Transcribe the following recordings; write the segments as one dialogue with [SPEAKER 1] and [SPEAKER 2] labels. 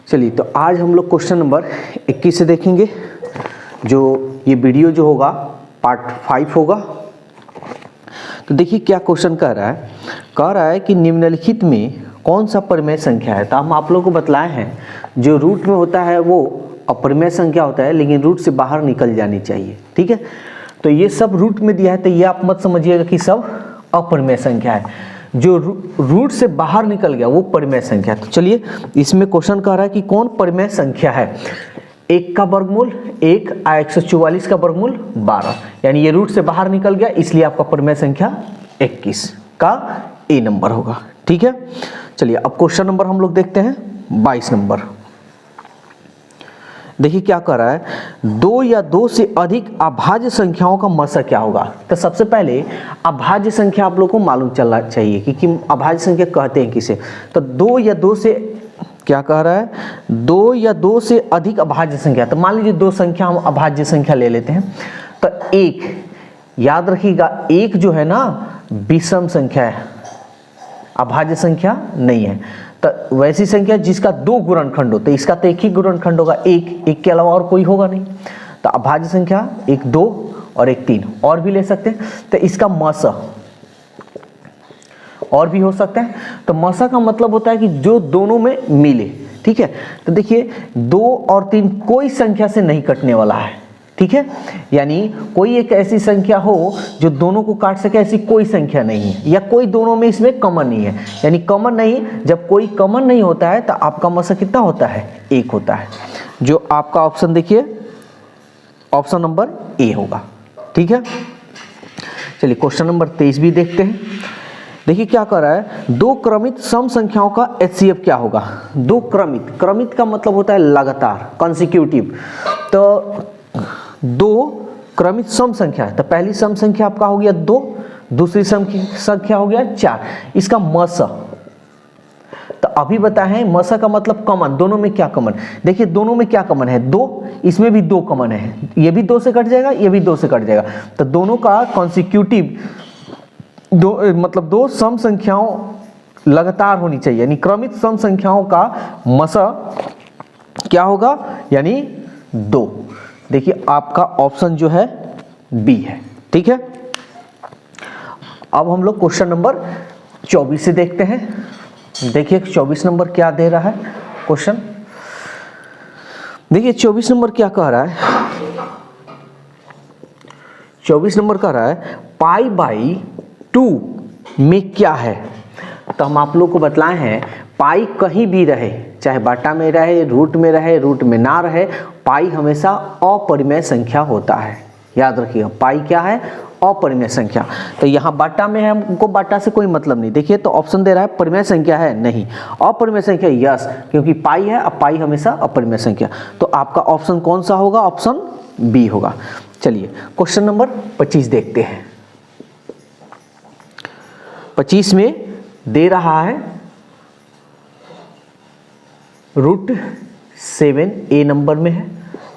[SPEAKER 1] चलिए, तो आज हम लोग क्वेश्चन नंबर 21 से देखेंगे। जो ये वीडियो जो होगा पार्ट 5 होगा। तो देखिए क्या क्वेश्चन कह रहा है कि निम्नलिखित में कौन सा परिमेय संख्या है। तो हम आप लोगों को बतलाए हैं जो रूट में होता है वो अपरिमेय संख्या होता है, लेकिन रूट से बाहर निकल जानी चाहिए। ठीक है, तो ये सब रूट में दिया है, तो ये आप मत समझिएगा कि सब अपरिमेय संख्या है। जो रूट से बाहर निकल गया वो परिमेय संख्या है। तो चलिए, इसमें क्वेश्चन कह रहा है कि कौन परिमेय संख्या है। 1 का वर्गमूल 1 और 144 का वर्गमूल 12, यानी ये रूट से बाहर निकल गया, इसलिए आपका परिमेय संख्या 21 का ए नंबर होगा। ठीक है, चलिए अब क्वेश्चन नंबर हम लोग देखते हैं 22 नंबर। देखिए क्या कह रहा है, 2 या 2 से अधिक अभाज्य संख्याओं का मसा क्या होगा। तो सबसे पहले अभाज्य संख्या आप लोग को मालूम चलना चाहिए कि अभाज्य संख्या कहते हैं किसे। तो 2 या 2 से क्या कह रहा है, 2 या 2 से अधिक अभाज्य संख्या। तो मान लीजिए 2 संख्या हम अभाज्य संख्या ले लेते हैं। तो 1, याद रखिएगा 1 जो है ना विषम संख्या है, अभाज्य संख्या नहीं है। तो वैसी संख्या जिसका 2 गुणनखंड हो, तो इसका तो एक ही गुणनखंड होगा, 1 के अलावा और कोई होगा नहीं। तो अभाज्य संख्या 1 2 और 1 3 और भी ले सकते हैं। तो इसका मसा और भी हो सकता है। तो मसा का मतलब होता है कि जो दोनों में मिले। ठीक है, तो देखिए 2 और 3 कोई संख्या से नहीं कटने वाला है। ठीक है, यानी कोई एक ऐसी संख्या हो जो दोनों को काट सके, ऐसी कोई संख्या नहीं है, या कोई दोनों में इसमें कॉमन नहीं है। यानी कॉमन नहीं, जब कोई कॉमन नहीं होता है तो आपका मसा कितना होता है, 1 होता है। जो आपका ऑप्शन देखिए ऑप्शन नंबर ए होगा। ठीक है, चलिए क्वेश्चन नंबर 23 भी देखते हैं। देखिए क्या कर रहा है, 2 क्रमित सम संख्याओं का HCF क्या होगा। 2 क्रमित का मतलब होता है लगातार, कॉन्सिक्यूटिव। तो 2 क्रमित सम संख्या है। तो पहली सम संख्या आपका हो गया 2, दूसरी सम संख्या हो गया 4। इसका मसा तो अभी बताएं, मसा का मतलब कॉमन, दोनों में क्या कॉमन। देखिए दोनों में क्या कॉमन है, 2, इसमें भी 2 कॉमन है, ये भी 2 से कट जाएगा, ये भी 2 से कट जाएगा। तो दोनों का कॉन्सिक्यूटिव 2 मतलब 2 सम संख्याओं लगातार होनी चाहिए, यानी क्रमित सम संख्याओं का मसा क्या होगा, यानी 2। देखिए आपका ऑप्शन जो है बी है। ठीक है, अब हम लोग क्वेश्चन नंबर 24 से देखते हैं। देखिए 24 नंबर क्या दे रहा है क्वेश्चन। देखिए 24 नंबर क्या कह रहा है, 24 नंबर कह रहा है π/2 में क्या है। तो हम आप लोग को बतलाए हैं पाई कहीं भी रहे, चाहे बाटा में रहे, रूट में रहे, रूट में ना रहे, पाई हमेशा अपरिमेय संख्या होता है। याद रखिएगा पाई क्या है, अपरिमेय संख्या। तो यहाँ बाटा में है, हमको बाटा से कोई मतलब नहीं। देखिए तो ऑप्शन दे रहा है परिमेय संख्या है, नहीं। अपरिमेय संख्या यस, क्योंकि पाई है, अब पाई हमेशा अपरिमेय संख्या। तो आपका ऑप्शन कौन सा होगा, ऑप्शन बी होगा। चलिए क्वेश्चन नंबर 25 देखते हैं। 25 में दे रहा है √7 ए नंबर में है।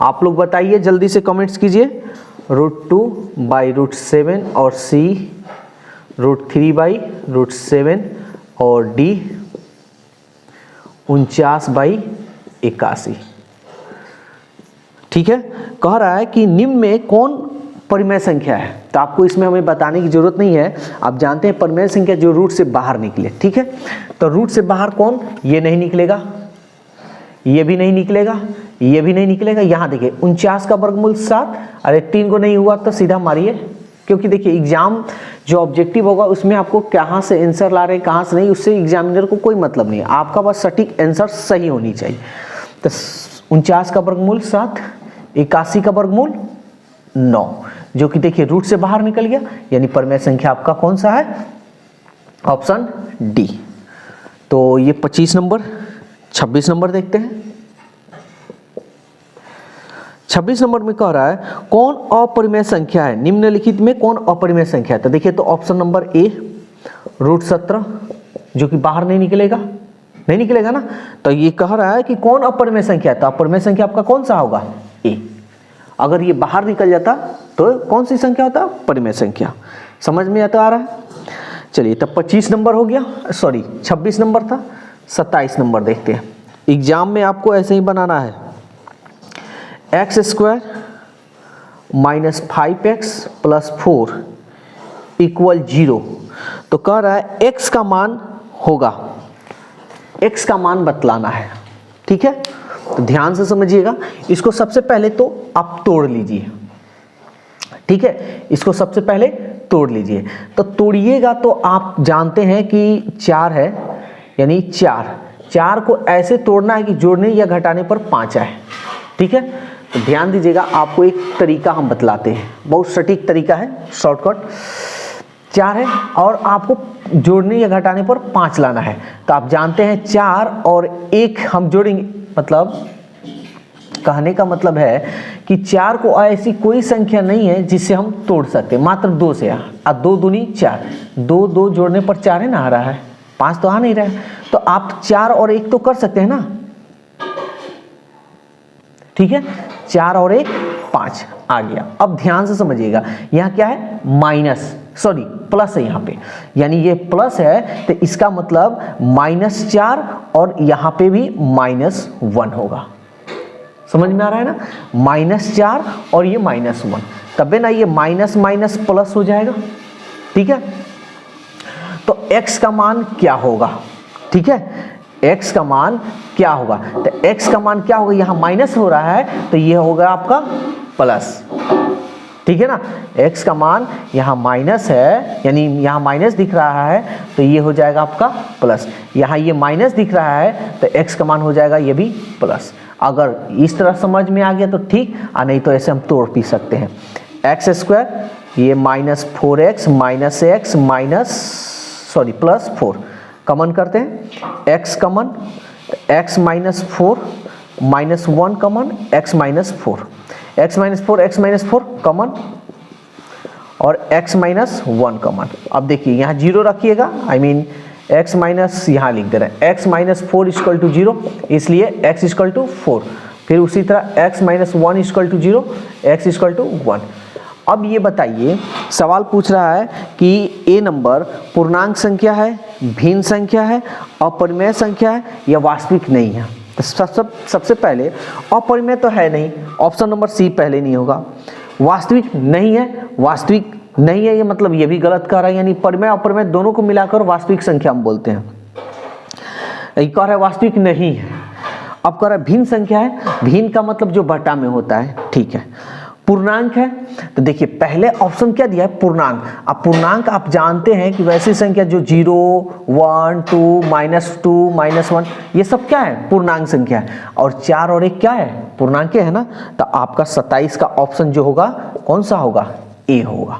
[SPEAKER 1] आप लोग बताइए जल्दी से कमेंट्स कीजिए। √2/√7 और C √3/√7 और D 49/81। ठीक है, कह रहा है कि निम्न में कौन परिमेय संख्या है। तो आपको इसमें हमें बताने की जरूरत नहीं है, आप जानते हैं परिमेय संख्या जो रूट से बाहर निकले। ठीक है, तो रूट से बाहर कौन, ये नहीं निकलेगा, ये भी नहीं निकलेगा, ये भी नहीं निकलेगा। यहाँ देखिए 49 का वर्गमूल 7, अरे 3 को नहीं हुआ तो सीधा मारिए, क्योंकि देखिए एग्जाम जो ऑब्जेक्टिव होगा उसमें आपको कहाँ से आंसर ला रहे हैं कहाँ से नहीं, उससे एग्जामिनर को कोई मतलब नहीं है। आपका बस सटीक आंसर सही होनी चाहिए। तो 49 का वर्गमूल 7, 81 का वर्गमूल 9, जो कि देखिए रूट से बाहर निकल गया, यानी परिमेय संख्या आपका कौन सा है, ऑप्शन डी। तो ये 25 नंबर। 26 नंबर देखते हैं। 26 नंबर में कह रहा है कौन अपरिमेय संख्या है, निम्नलिखित में कौन अपरिमेय संख्या है। तो देखिए तो ऑप्शन नंबर ए √17, जो कि बाहर नहीं निकलेगा, नहीं निकलेगा ना। तो ये कह रहा है कि कौन अपरिमेय संख्या है, तो अपरिमेय संख्या आपका कौन सा होगा, ए। अगर ये बाहर निकल जाता तो कौन सी संख्या होता, परिमेय संख्या। समझ में आता आ रहा है। चलिए तब 25 नंबर हो गया, सॉरी 26 नंबर था। 27 नंबर देखते हैं। एग्जाम में आपको ऐसे ही बनाना है, x square minus 5x plus 4 equal 0। तो कह रहा है x का मान होगा, x का मान बतलाना है, ठीक है। तो ध्यान से समझिएगा, इसको सबसे पहले तो आप तोड़ लीजिए, ठीक है, इसको सबसे पहले तोड़ लीजिए। तो तोड़िएगा तो आप जानते हैं कि 4 है, यानी 4 को ऐसे तोड़ना है कि जोड़ने या घटाने पर 5 आए, ठीक है। तो ध्यान दीजिएगा, आपको एक तरीका हम बतलाते हैं, बहुत सटीक तरीका है, शॉर्टकट। 4 है और आपको जोड़ने या घटाने पर 5 लाना है। तो आप जानते हैं 4 और 1 हम जोड़ेंगे, मतलब कहने का मतलब है कि 4 को ऐसी कोई संख्या नहीं है जिससे हम तोड़ सकते, मात्र 2 से। 2 दूनी 4, 2 जोड़ने पर 4 है ना, आ रहा है, 5 तो आ नहीं रहा है। तो आप 4 और 1 तो कर सकते हैं ना, ठीक है। 4 और 1 5 आ गया। अब ध्यान से समझिएगा, यहाँ क्या है, प्लस है यहाँ पे, यानी ये प्लस है तो इसका मतलब -4 और यहाँ पे भी -1 होगा। समझ में आ रहा है ना, -4 और ये -1, तबे ना ये माइनस माइनस प्लस हो जाएगा, ठीक है। तो x का मान क्या होगा, ठीक है, x का मान क्या होगा, तो x का मान क्या होगा, यहाँ माइनस हो रहा है तो ये होगा आपका प्लस, ठीक है ना। x का मान यहाँ माइनस है, यानी यहाँ माइनस दिख रहा है तो ये हो जाएगा आपका प्लस, यहाँ ये माइनस दिख रहा है तो x का मान हो जाएगा ये भी प्लस। अगर इस तरह समझ में आ गया तो ठीक, नहीं तो ऐसे हम तोड़ पी सकते हैं। एक्स स्क्वायर ये -4x minus x plus 4 common करते हैं, x common, x minus 4 -1 common, x minus 4 common और x माइनस 1 कॉमन। अब देखिए यहाँ 0 रखिएगा, x माइनस यहाँ लिख दे रहे हैं, x माइनस 4 इक्वल टू 0, इसलिए x इक्वल टू 4। फिर उसी तरह x minus 1 equal to 0, x equal to 1। अब ये बताइए, सवाल पूछ रहा है कि ए नंबर पूर्णांक संख्या है, भिन्न संख्या है, अपरिमेय संख्या है या वास्तविक नहीं है। तो सबसे पहले अपरिमेय तो है नहीं, ऑप्शन नंबर सी पहले नहीं होगा। वास्तविक नहीं है, ये मतलब ये भी गलत कह रहा है, यानी परिमेय अपरिमेय दोनों को मिलाकर वास्तविक संख्या हम बोलते हैं। ये कह रहा है वास्तविक नहीं है। अब कह रहा है भिन्न संख्या है, भिन्न का मतलब जो बटा में होता है, ठीक है। पूर्णांक है, तो देखिए पहले ऑप्शन क्या दिया है, पूर्णांक। अब पूर्णांक आप जानते हैं कि वैसी संख्या जो 0, 1, 2, -2, -1 ये सब क्या है, पूर्णांक संख्या है। और 4 और 1 क्या है, पूर्णांक है ना। तो आपका 27 का ऑप्शन जो होगा कौन सा होगा, ए होगा,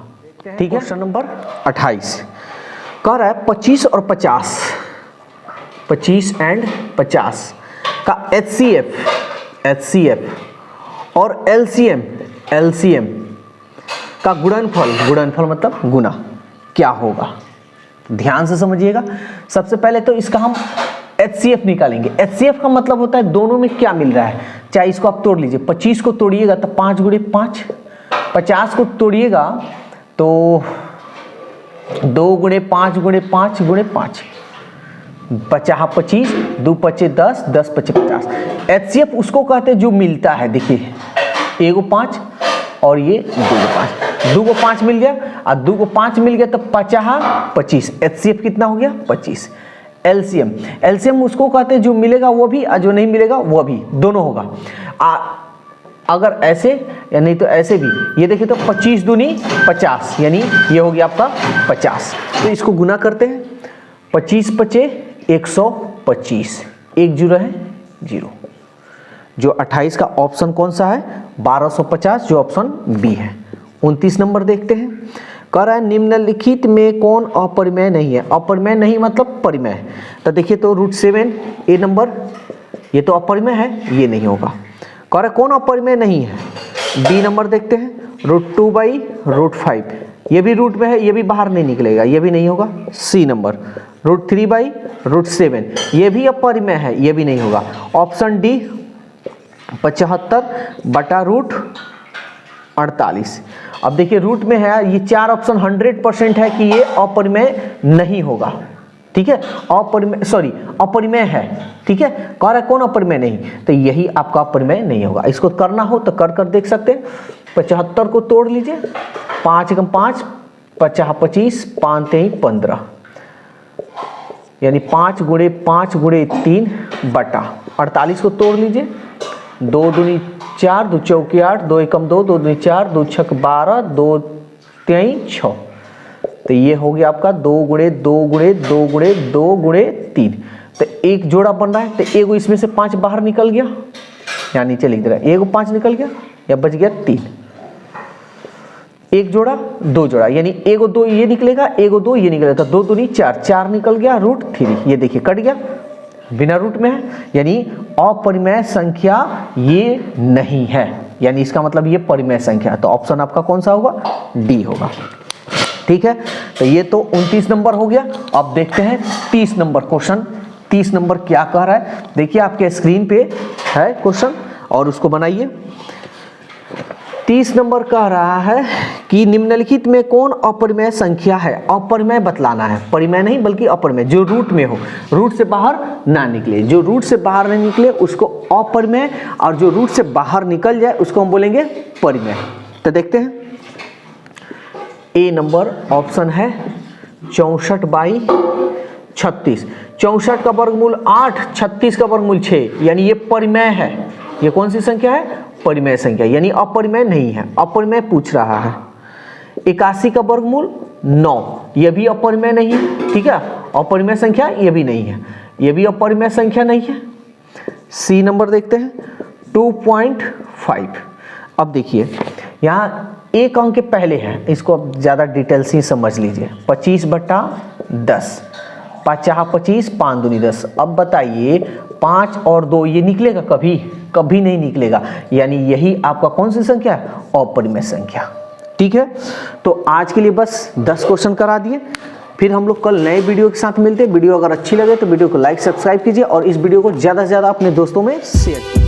[SPEAKER 1] ठीक है। क्वेश्चन नंबर 28 कह रहा है 25 और 50, 25 एंड 50 का HCF और LCM का गुणनफल मतलब गुना क्या होगा। ध्यान से समझिएगा, सबसे पहले तो इसका हम HCF निकालेंगे। HCF का मतलब होता है दोनों में क्या मिल रहा है। चाहे इसको आप तोड़ लीजिए, 25 को तोड़िएगा तो 5 गुणे 5, 50 को तोड़िएगा तो 2 गुणे 5 गुणे 5 गुणे 5, 50 25, 2 25 10, 10 25 50। HCF उसको कहते हैं जो मिलता है, देखिए 1 को 5 और ये 2 को 5, 2 को 5 मिल गया और 2 को 5 मिल गया तो 50 25, HCF कितना हो गया 25। LCM उसको कहते हैं जो मिलेगा वो भी और जो नहीं मिलेगा वो भी, दोनों होगा। अगर ऐसे या नहीं तो ऐसे भी, ये देखिए तो 25 दूनी 50, यानी ये हो गया आपका 50। तो इसको गुना करते हैं, 25 पचे 125, 1 0 है 0। जो 28 का ऑप्शन कौन सा है, 1250, जो ऑप्शन बी है। 29 नंबर देखते हैं, कह रहा है निम्नलिखित में कौन अपरिमेय नहीं है। अपरिमेय नहीं मतलब परिमेय, तो देखिए तो √7 ए नंबर, ये तो अपरिमेय है, ये नहीं होगा। कह रहा है कौन अपरिमेय नहीं है, बी नंबर देखते हैं, √2/√5, ये भी रूट में है, ये भी बाहर नहीं निकलेगा, ये भी नहीं होगा। सी नंबर √3/√7, ये भी अपरिमेय है, ये भी नहीं होगा। Option D 75/√48। अब देखिए रूट में है, ये 4 ऑप्शन 100% है कि ये अपरिमेय नहीं होगा, ठीक है, अपरिमेय है, ठीक है, कह रहा है कौन अपरिमेय नहीं, तो यही आपका अपरिमेय नहीं होगा। इसको करना हो तो कर देख सकते हैं। 75 को तोड़ लीजिए, 5 एकम 5, 50 25, 5 3 15, यानी 5 गुणे 5 गुणे 3 बटा 48 को तोड़ लीजिए, 2 दूनी 4, 2 चौकी 8, 2 एकम 2, 2 दूनी 4, 2 छक 12, 2 3 6, तो ये हो गया आपका 2 गुणे 2 गुणे 2 गुणे 2 गुणे 3, तो एक जोड़ा बन रहा है, तो एगो इसमें से 5 बाहर निकल गया, यहाँ नीचे लिख दे रहा है, एगो 5 निकल गया या बच गया 3, एक जोड़ा 2 जोड़ा, यानी एगो 2 ये निकलेगा, एगो 2 ये निकलेगा, 2 दूनी 4, 4 निकल गया, रूट 3, ये देखिए कट गया, बिना रूट में है, यानी अपरिमेय संख्या ये नहीं है, यानी इसका मतलब ये परिमेय संख्या, तो ऑप्शन आपका कौन सा होगा, डी होगा। ठीक है, तो ये तो 29 नंबर हो गया। अब देखते हैं 30 नंबर क्वेश्चन। 30 नंबर क्या कह रहा है, देखिए आपके स्क्रीन पे है क्वेश्चन और उसको बनाइए। 30 नंबर कह रहा है कि निम्नलिखित में कौन अपरिमेय संख्या है, अपरिमेय बतलाना है, परिमेय नहीं बल्कि अपरिमेय, जो रूट में हो, रूट से बाहर ना निकले, जो रूट से बाहर नहीं निकले उसको अपरिमेय, और जो रूट से बाहर निकल जाए उसको हम बोलेंगे परिमेय। तो देखते हैं, ए नंबर ऑप्शन है 64/36, 64 का वर्गमूल 8, 36 का वर्गमूल 6, यानी ये परिमेय है। ये कौन सी संख्या है, परिमेय संख्या, यानी अपरिमेय नहीं है, अपरिमेय पूछ रहा है। 81 का वर्गमूल 9, ये भी अपरिमेय नहीं है, ठीक है, अपरिमेय संख्या ये भी नहीं है, ये भी अपरिमेय संख्या नहीं है। सी नंबर देखते हैं 2.5। अब देखिए यहाँ एक अंक के पहले है, इसको अब ज़्यादा डिटेल से समझ लीजिए, 25/10, 50 25, 5 दूनी 10। अब बताइए 5 और 2 ये निकलेगा कभी, कभी नहीं निकलेगा, यानी यही आपका कौन सी संख्या है, अपरिमेय संख्या। ठीक है, तो आज के लिए बस 10 क्वेश्चन करा दिए, फिर हम लोग कल नए वीडियो के साथ मिलते हैं। वीडियो अगर अच्छी लगे तो वीडियो को लाइक सब्सक्राइब कीजिए और इस वीडियो को ज़्यादा से ज़्यादा अपने दोस्तों में शेयर कीजिए।